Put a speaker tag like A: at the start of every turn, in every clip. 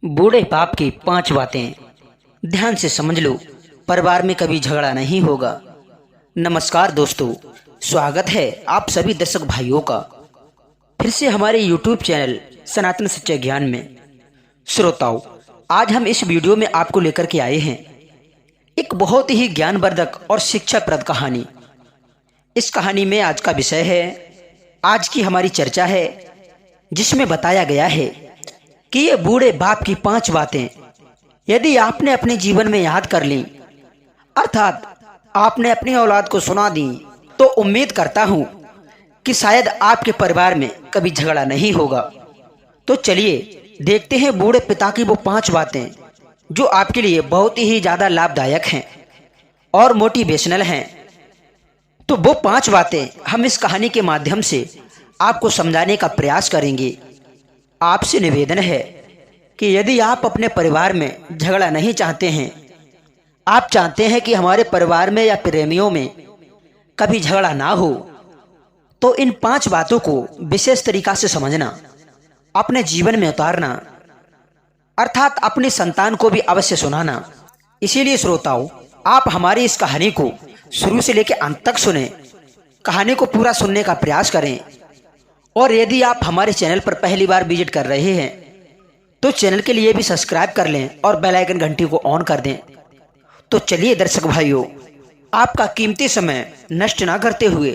A: बूढ़े बाप की 5 बातें ध्यान से समझ लो, परिवार में कभी झगड़ा नहीं होगा। नमस्कार दोस्तों, स्वागत है आप सभी दर्शक भाइयों का फिर से हमारे YouTube चैनल सनातन सच्चे ज्ञान में। श्रोताओं, आज हम इस वीडियो में आपको लेकर के आए हैं एक बहुत ही ज्ञानवर्धक और शिक्षाप्रद कहानी। इस कहानी में आज का विषय है, आज की हमारी चर्चा है जिसमें बताया गया है कि ये बूढ़े बाप की 5 बातें यदि आपने अपने जीवन में याद कर ली, अर्थात आपने अपनी औलाद को सुना दी, तो उम्मीद करता हूं कि शायद आपके परिवार में कभी झगड़ा नहीं होगा। तो चलिए देखते हैं बूढ़े पिता की वो 5 बातें जो आपके लिए बहुत ही ज़्यादा लाभदायक हैं और मोटिवेशनल हैं। तो वो 5 बातें हम इस कहानी के माध्यम से आपको समझाने का प्रयास करेंगे। आपसे निवेदन है कि यदि आप अपने परिवार में झगड़ा नहीं चाहते हैं, आप चाहते हैं कि हमारे परिवार में या प्रेमियों में कभी झगड़ा ना हो, तो इन 5 बातों को विशेष तरीका से समझना, अपने जीवन में उतारना, अर्थात अपनी संतान को भी अवश्य सुनाना। इसीलिए श्रोताओं, आप हमारी इस कहानी को शुरू से लेकर अंत तक सुने, कहानी को पूरा सुनने का प्रयास करें। और यदि आप हमारे चैनल पर पहली बार विजिट कर रहे हैं तो चैनल के लिए भी सब्सक्राइब कर लें और बेल आइकन घंटी को ऑन कर दें। तो चलिए दर्शक भाइयों, आपका कीमती समय नष्ट ना करते हुए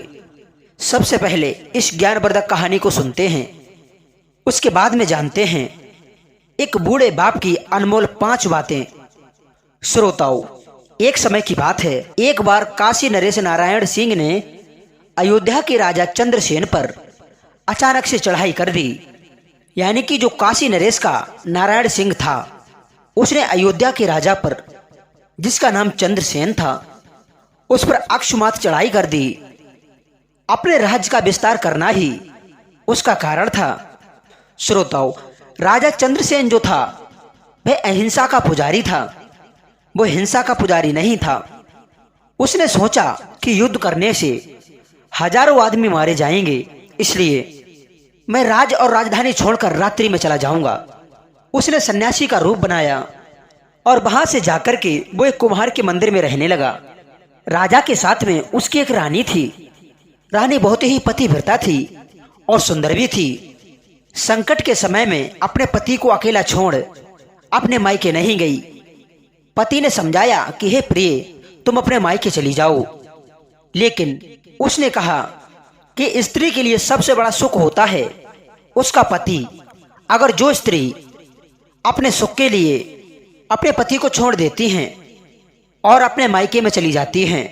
A: सबसे पहले इस ज्ञानवर्धक कहानी को सुनते हैं। उसके बाद में जानते हैं एक बूढ़े बाप की अनमोल 5 बातें। श्रोताओं, एक समय की बात है, एक बार काशी नरेश नारायण सिंह ने अयोध्या के राजा चंद्रसेन पर अचानक से चढ़ाई कर दी। यानी कि जो काशी नरेश का नारायण सिंह था, उसने अयोध्या के राजा पर, जिसका नाम चंद्रसेन था, उस पर अकस्मात चढ़ाई कर दी। अपने राज्य का विस्तार करना ही उसका कारण था। श्रोताओं, राजा चंद्रसेन जो था वह अहिंसा का पुजारी था, वो हिंसा का पुजारी नहीं था। उसने सोचा कि युद्ध करने से हजारों आदमी मारे जाएंगे, इसलिए मैं राज और राजधानी छोड़कर रात्रि में चला जाऊंगा। उसने सन्यासी का रूप बनाया और वहां से जाकर के वो एक कुम्हार के मंदिर में रहने लगा। राजा के साथ में उसकी एक रानी थी। रानी बहुत ही पतिव्रता थी और सुंदर भी थी। संकट के समय में अपने पति को अकेला छोड़ अपने मायके नहीं गई। पति ने समझाया कि हे प्रिय, तुम अपने मायके चली जाओ, लेकिन उसने कहा कि स्त्री के लिए सबसे बड़ा सुख होता है उसका पति। अगर जो स्त्री अपने सुख के लिए अपने पति को छोड़ देती हैं और अपने मायके में चली जाती हैं,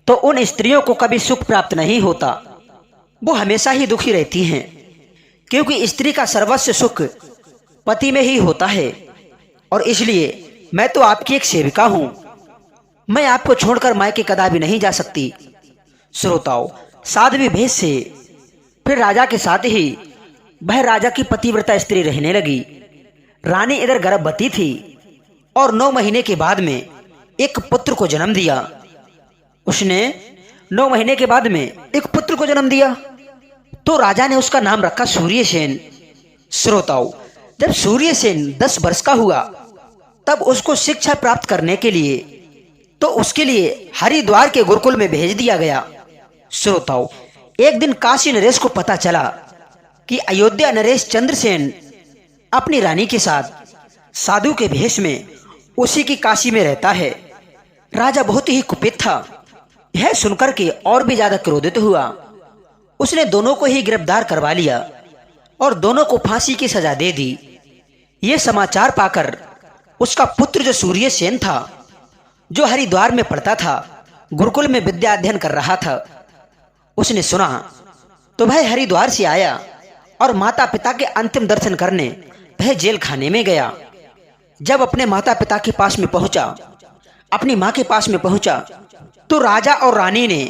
A: तो उन स्त्रियों को कभी सुख प्राप्त नहीं होता, वो हमेशा ही दुखी रहती हैं, क्योंकि स्त्री का सर्वस्व सुख पति में ही होता है। और इसलिए मैं तो आपकी एक सेविका हूं, मैं आपको छोड़कर मायके कदापि नहीं जा सकती। श्रोताओं, साध्वी भेष से फिर राजा के साथ ही वह राजा की पतिव्रता स्त्री रहने लगी। रानी इधर गर्भवती थी और 9 महीने के बाद में एक पुत्र को जन्म दिया। उसने 9 महीने के बाद में एक पुत्र को जन्म दिया, तो राजा ने उसका नाम रखा सूर्यसेन। श्रोताओं, जब सूर्यसेन 10 वर्ष का हुआ, तब उसको शिक्षा प्राप्त करने के लिए तो उसके लिए हरिद्वार के गुरुकुल में भेज दिया गया। श्रोताओं, एक दिन काशी नरेश को पता चला कि अयोध्या नरेश चंद्रसेन अपनी रानी के साथ साधु के भेष में उसी की काशी में रहता है। राजा बहुत ही कुपित था। यह सुनकर के और भी ज्यादा क्रोधित हुआ। उसने दोनों को ही गिरफ्तार करवा लिया और दोनों को फांसी की सजा दे दी। यह समाचार पाकर उसका पुत्र जो सूर्यसेन था, जो हरिद्वार में पढ़ता था, गुरुकुल में विद्या अध्ययन कर रहा था, उसने सुना तो वह हरिद्वार से आया और माता पिता के अंतिम दर्शन करने वह जेल खाने में गया। जब अपने माता पिता के पास में पहुंचा, अपनी मां के पास में पहुंचा, तो राजा और रानी ने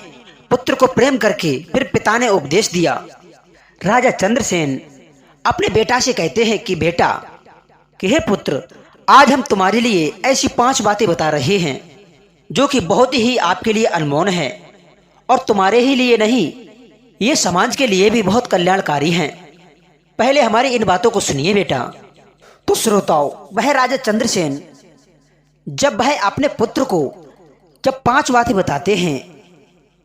A: पुत्र को प्रेम करके फिर पिता ने उपदेश दिया। राजा चंद्रसेन अपने बेटा से कहते हैं कि बेटा, कि हे पुत्र, आज हम तुम्हारे लिए ऐसी 5 बातें बता रहे हैं जो कि बहुत ही आपके लिए अनमोल है, और तुम्हारे ही लिए नहीं, ये समाज के लिए भी बहुत कल्याणकारी हैं। पहले हमारी इन बातों को सुनिए बेटा। तो श्रोताओं, वह राजा चंद्रसेन जब वह अपने पुत्र को जब 5 बातें बताते हैं,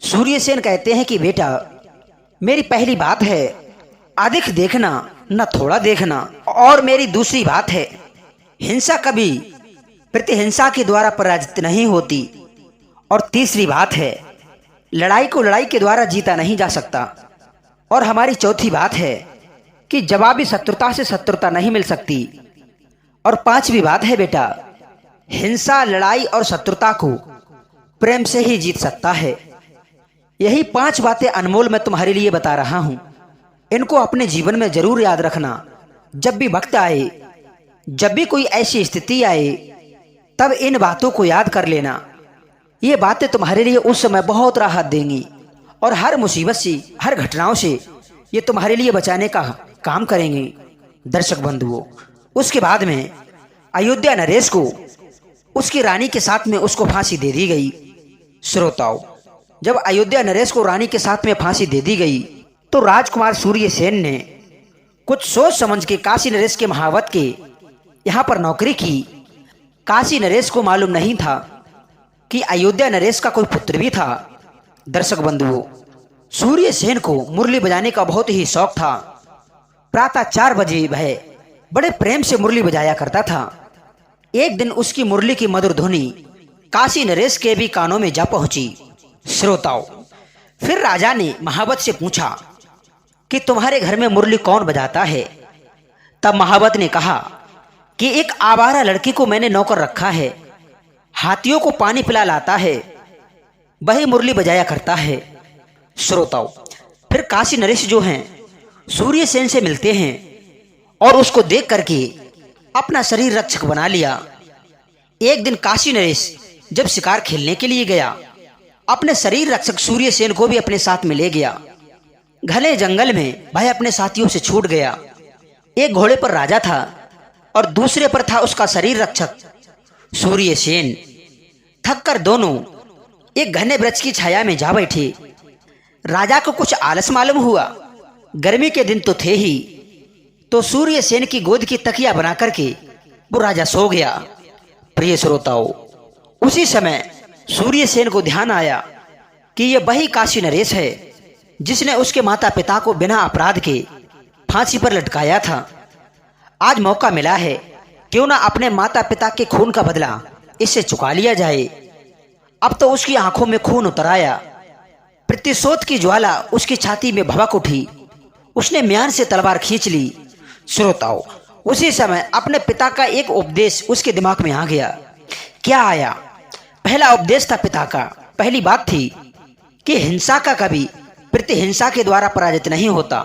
A: सूर्यसेन कहते हैं कि बेटा, मेरी पहली बात है अधिक देखना न थोड़ा देखना, और मेरी दूसरी बात है हिंसा कभी प्रतिहिंसा के द्वारा पराजित नहीं होती, और तीसरी बात है लड़ाई को लड़ाई के द्वारा जीता नहीं जा सकता, और हमारी चौथी बात है कि जवाबी शत्रुता से शत्रुता नहीं मिल सकती, और 5वीं बात है बेटा, हिंसा लड़ाई और शत्रुता को प्रेम से ही जीत सकता है। यही 5 बातें अनमोल मैं तुम्हारे लिए बता रहा हूं। इनको अपने जीवन में जरूर याद रखना। जब भी वक्त आए, जब भी कोई ऐसी स्थिति आए, तब इन बातों को याद कर लेना। ये बातें तुम्हारे लिए उस समय बहुत राहत देंगी, और हर मुसीबत से, हर घटनाओं से ये तुम्हारे लिए बचाने का काम करेंगे। दर्शक बंधुओं, उसके बाद में अयोध्या नरेश को उसकी रानी के साथ में उसको फांसी दे दी गई। श्रोताओं, जब अयोध्या नरेश को रानी के साथ में फांसी दे दी गई, तो राजकुमार सूर्यसेन ने कुछ सोच समझ के काशी नरेश के महावत के यहाँ पर नौकरी की। काशी नरेश को मालूम नहीं था कि अयोध्या नरेश का कोई पुत्र भी था। दर्शक बंधुओं, सूर्यसेन को मुरली बजाने का बहुत ही शौक था। प्रातः 4 बजे वह बड़े प्रेम से मुरली बजाया करता था। एक दिन उसकी मुरली की मधुर ध्वनि काशी नरेश के भी कानों में जा पहुंची। श्रोताओं, फिर राजा ने महावत से पूछा कि तुम्हारे घर में मुरली कौन बजाता है? तब महावत ने कहा कि एक आवारा लड़की को मैंने नौकर रखा है, हाथियों को पानी पिला लाता है, वही मुरली बजाया करता है। श्रोताओं, फिर काशी नरेश जो हैं सूर्यसेन से मिलते हैं, और उसको देख करके अपना शरीर रक्षक बना लिया। एक दिन काशी नरेश जब शिकार खेलने के लिए गया, अपने शरीर रक्षक सूर्यसेन को भी अपने साथ में ले गया। घने जंगल में वह अपने साथियों से छूट गया। एक घोड़े पर राजा था और दूसरे पर था उसका शरीर रक्षक सूर्यसेन। थककर दोनों एक घने वृक्ष की छाया में जा बैठे। राजा को कुछ आलस मालूम हुआ, गर्मी के दिन तो थे ही, तो सूर्यसेन की गोद की तकिया बना करके वो राजा सो गया। प्रिय श्रोताओं, उसी समय सूर्यसेन को ध्यान आया कि यह वही काशी नरेश है जिसने उसके माता पिता को बिना अपराध के फांसी पर लटकाया था। आज मौका मिला है, क्यों ना अपने माता पिता के खून का बदला इससे चुका लिया जाए। अब तो उसकी आंखों में खून उतर आया। प्रतिशोध की ज्वाला उसकी छाती में भभक उठी। उसने म्यान से तलवार खींच ली। श्रोताओं, उसी समय अपने पिता का एक उपदेश उसके दिमाग में आ गया। क्या आया? पहला उपदेश था पिता का। पहली बात थी कि हिंसा का कभी प्रतिहिंसा के द्वारा पराजित नहीं होता।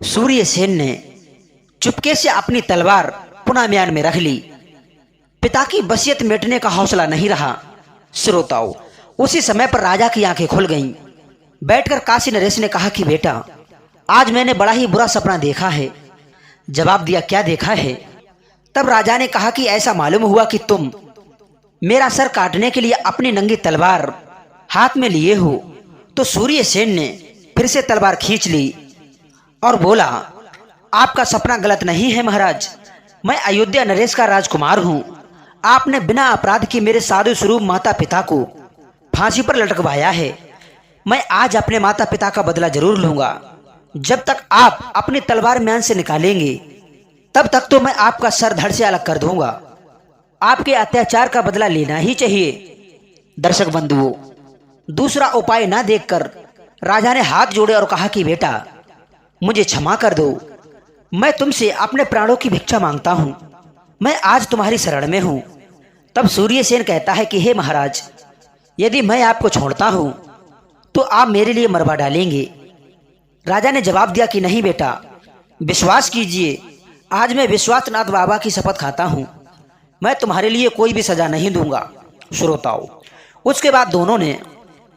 A: सूर्यसेन ने चुपके से अपनी तलवार पुनः म्यान में रख ली। पिता की वसीयत मिटने का हौसला नहीं रहा। श्रोताओं, उसी समय पर राजा की आंखें खुल गईं। बैठकर काशी नरेश ने कहा कि बेटा, आज मैंने बड़ा ही बुरा सपना देखा है। जवाब दिया, क्या देखा है? तब राजा ने कहा कि ऐसा मालूम हुआ कि तुम मेरा सर काटने के लिए अपनी नंगी तलवार हाथ में लिए हो। तो सूर्यसेन ने फिर से तलवार खींच ली और बोला, आपका सपना गलत नहीं है महाराज। मैं अयोध्या नरेश का राजकुमार हूं। आपने बिना अपराध के मेरे साधु स्वरूप माता पिता को फांसी पर लटकवाया है। मैं आज अपने माता पिता का बदला जरूर लूंगा। जब तक आप अपनी तलवार म्यान से निकालेंगे, तब तक तो मैं आपका सर धड़ से अलग कर दूंगा। आपके अत्याचार का बदला लेना ही चाहिए। दर्शक बंधुओं, दूसरा उपाय ना देखकर राजा ने हाथ जोड़े और कहा कि बेटा, मुझे क्षमा कर दो। मैं तुमसे अपने प्राणों की भिक्षा मांगता हूं। मैं आज तुम्हारी शरण में हूं। तब सूर्यसेन कहता है कि हे महाराज, यदि मैं आपको छोड़ता हूं तो आप मेरे लिए मरवा डालेंगे। राजा ने जवाब दिया कि नहीं बेटा, विश्वास कीजिए, आज मैं विश्वासनाथ बाबा की शपथ खाता हूं, मैं तुम्हारे लिए कोई भी सजा नहीं दूंगा। श्रोताओं, उसके बाद दोनों ने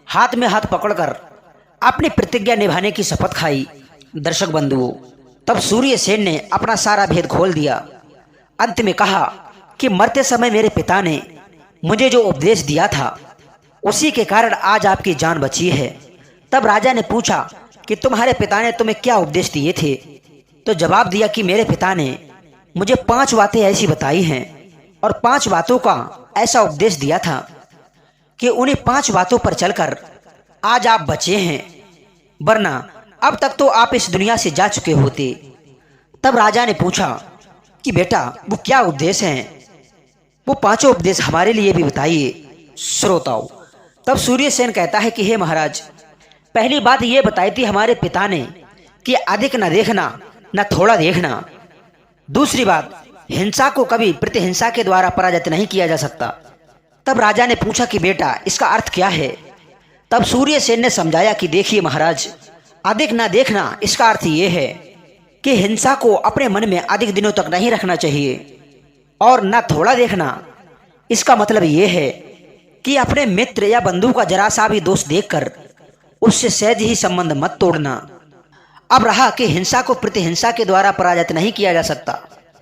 A: हाथ में हाथ पकड़कर अपनी प्रतिज्ञा निभाने की शपथ खाई। दर्शक बंधुओं, तब सूर्यसेन ने अपना सारा भेद खोल दिया। अंत में कहा कि मरते समय मेरे पिता ने मुझे जो उपदेश दिया था, उसी के कारण आज आपकी जान बची है। तब राजा ने पूछा कि तुम्हारे पिता ने तुम्हें क्या उपदेश दिए थे? तो जवाब दिया कि मेरे पिता ने मुझे 5 बातें ऐसी बताई हैं और 5 बातों का ऐसा उपदेश दिया था कि उन्हीं 5 बातों पर चलकर आज आप बचे हैं, वरना अब तक तो आप इस दुनिया से जा चुके होते। तब राजा ने पूछा कि बेटा वो क्या उपदेश हैं, वो 5 उपदेश हमारे लिए भी बताइए श्रोताओं। तब सूर्यसेन कहता है कि हे महाराज, पहली बात ये बताई थी हमारे पिता ने कि अधिक न देखना न थोड़ा देखना। दूसरी बात, हिंसा को कभी प्रतिहिंसा के द्वारा पराजित नहीं किया जा सकता। तब राजा ने पूछा कि बेटा इसका अर्थ क्या है। तब सूर्यसेन ने समझाया कि देखिए महाराज, अधिक न देखना इसका अर्थ ये है कि हिंसा को अपने मन में अधिक दिनों तक नहीं रखना चाहिए, और न थोड़ा देखना इसका मतलब ये है कि अपने मित्र या बंधु का जरा सा भी दोष देखकर उससे सहज ही संबंध मत तोड़ना। अब रहा कि हिंसा को प्रतिहिंसा के द्वारा पराजित नहीं किया जा सकता,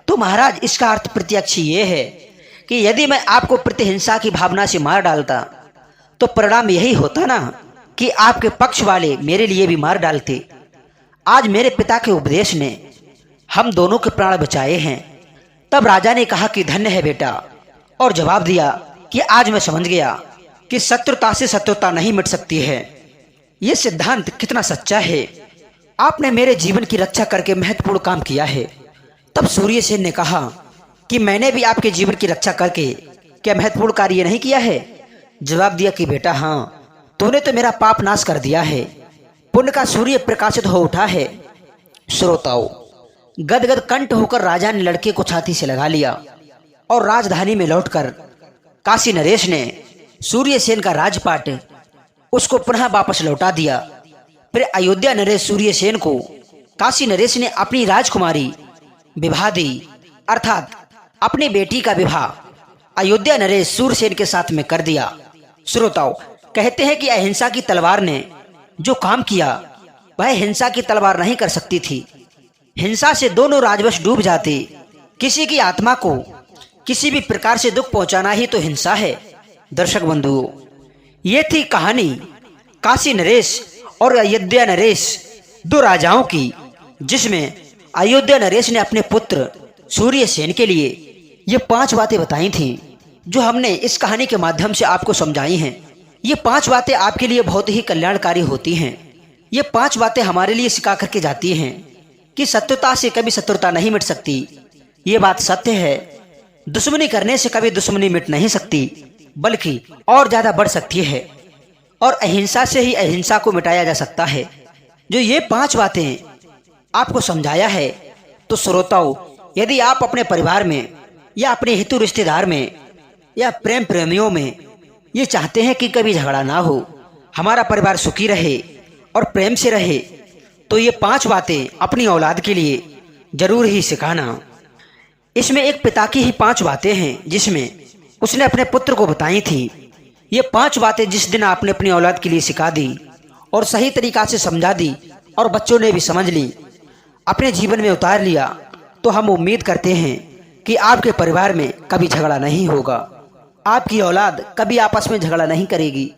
A: तो महाराज इसका अर्थ प्रत्यक्ष ये है कि यदि मैं आपको प्रतिहिंसा की भावना से मार डालता तो परिणाम यही होता ना कि आपके पक्ष वाले मेरे लिए भी मार डालते। आज मेरे पिता के उपदेश ने हम दोनों के प्राण बचाए हैं। तब राजा ने कहा कि धन्य है बेटा, और जवाब दिया कि आज मैं समझ गया कि शत्रुता से शत्रुता नहीं मिट सकती है। यह सिद्धांत कितना सच्चा है। आपने मेरे जीवन की रक्षा करके महत्वपूर्ण काम किया है। तब सूर्यसेन ने कहा कि मैंने भी आपके जीवन की रक्षा करके क्या महत्वपूर्ण कार्य नहीं किया है। जवाब दिया कि बेटा हाँ, तूने तो मेरा पाप नाश कर दिया है, पुण्य का सूर्य प्रकाशित हो उठा है। श्रोताओं, गदगद कंठ होकर राजा ने लड़के को छाती से लगा लिया और राजधानी में लौटकर काशी नरेश ने सूर्यसेन का राजपाट उसको पुनः वापस लौटा दिया। फिर अयोध्या नरेश सूर्यसेन को काशी नरेश ने अपनी राजकुमारी विवाह दी, अर्थात अपनी बेटी का विवाह अयोध्या नरेश सूर्यसेन के साथ में कर दिया। श्रोताओं, कहते हैं कि अहिंसा की तलवार ने जो काम किया वह हिंसा की तलवार नहीं कर सकती थी। हिंसा से दोनों राजवंश डूब जाते। किसी की आत्मा को किसी भी प्रकार से दुख पहुंचाना ही तो हिंसा है। दर्शक बंधुओं, ये थी कहानी काशी नरेश और अयोध्या नरेश, 2 राजाओं की, जिसमें अयोध्या नरेश ने अपने पुत्र सूर्यसेन के लिए ये 5 बातें बताई थीं, जो हमने इस कहानी के माध्यम से आपको समझाई हैं। ये 5 बातें आपके लिए बहुत ही कल्याणकारी होती हैं। ये 5 बातें हमारे लिए सिखा करके जाती हैं कि शत्रुता से कभी शत्रुता नहीं मिट सकती। ये बात सत्य है। दुश्मनी करने से कभी दुश्मनी मिट नहीं सकती, बल्कि और ज्यादा बढ़ सकती है, और अहिंसा से ही अहिंसा को मिटाया जा सकता है। जो ये 5 बातें आपको समझाया है, तो श्रोताओं, यदि आप अपने परिवार में या अपने हितु रिश्तेदार में या प्रेम प्रेमियों में ये चाहते हैं कि कभी झगड़ा ना हो, हमारा परिवार सुखी रहे और प्रेम से रहे, तो ये 5 बातें अपनी औलाद के लिए जरूर ही सिखाना। इसमें एक पिता की ही 5 बातें हैं जिसमें उसने अपने पुत्र को बताई थी। ये 5 बातें जिस दिन आपने अपनी औलाद के लिए सिखा दी और सही तरीका से समझा दी और बच्चों ने भी समझ ली, अपने जीवन में उतार लिया, तो हम उम्मीद करते हैं कि आपके परिवार में कभी झगड़ा नहीं होगा। आपकी औलाद कभी आपस में झगड़ा नहीं करेगी,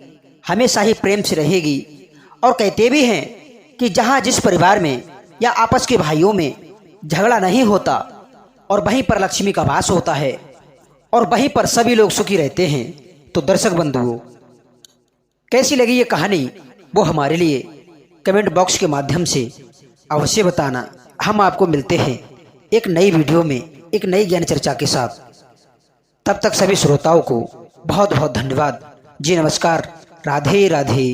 A: हमेशा ही प्रेम से रहेगी। और कहते भी हैं कि जहाँ जिस परिवार में या आपस के भाइयों में झगड़ा नहीं होता और वहीं पर लक्ष्मी का वास होता है और वहीं पर सभी लोग सुखी रहते हैं। तो दर्शक बंधुओं, कैसी लगी ये कहानी वो हमारे लिए कमेंट बॉक्स के माध्यम से अवश्य बताना। हम आपको मिलते हैं एक नई वीडियो में एक नई ज्ञान चर्चा के साथ। तब तक सभी श्रोताओं को बहुत बहुत धन्यवाद जी। नमस्कार। राधे राधे।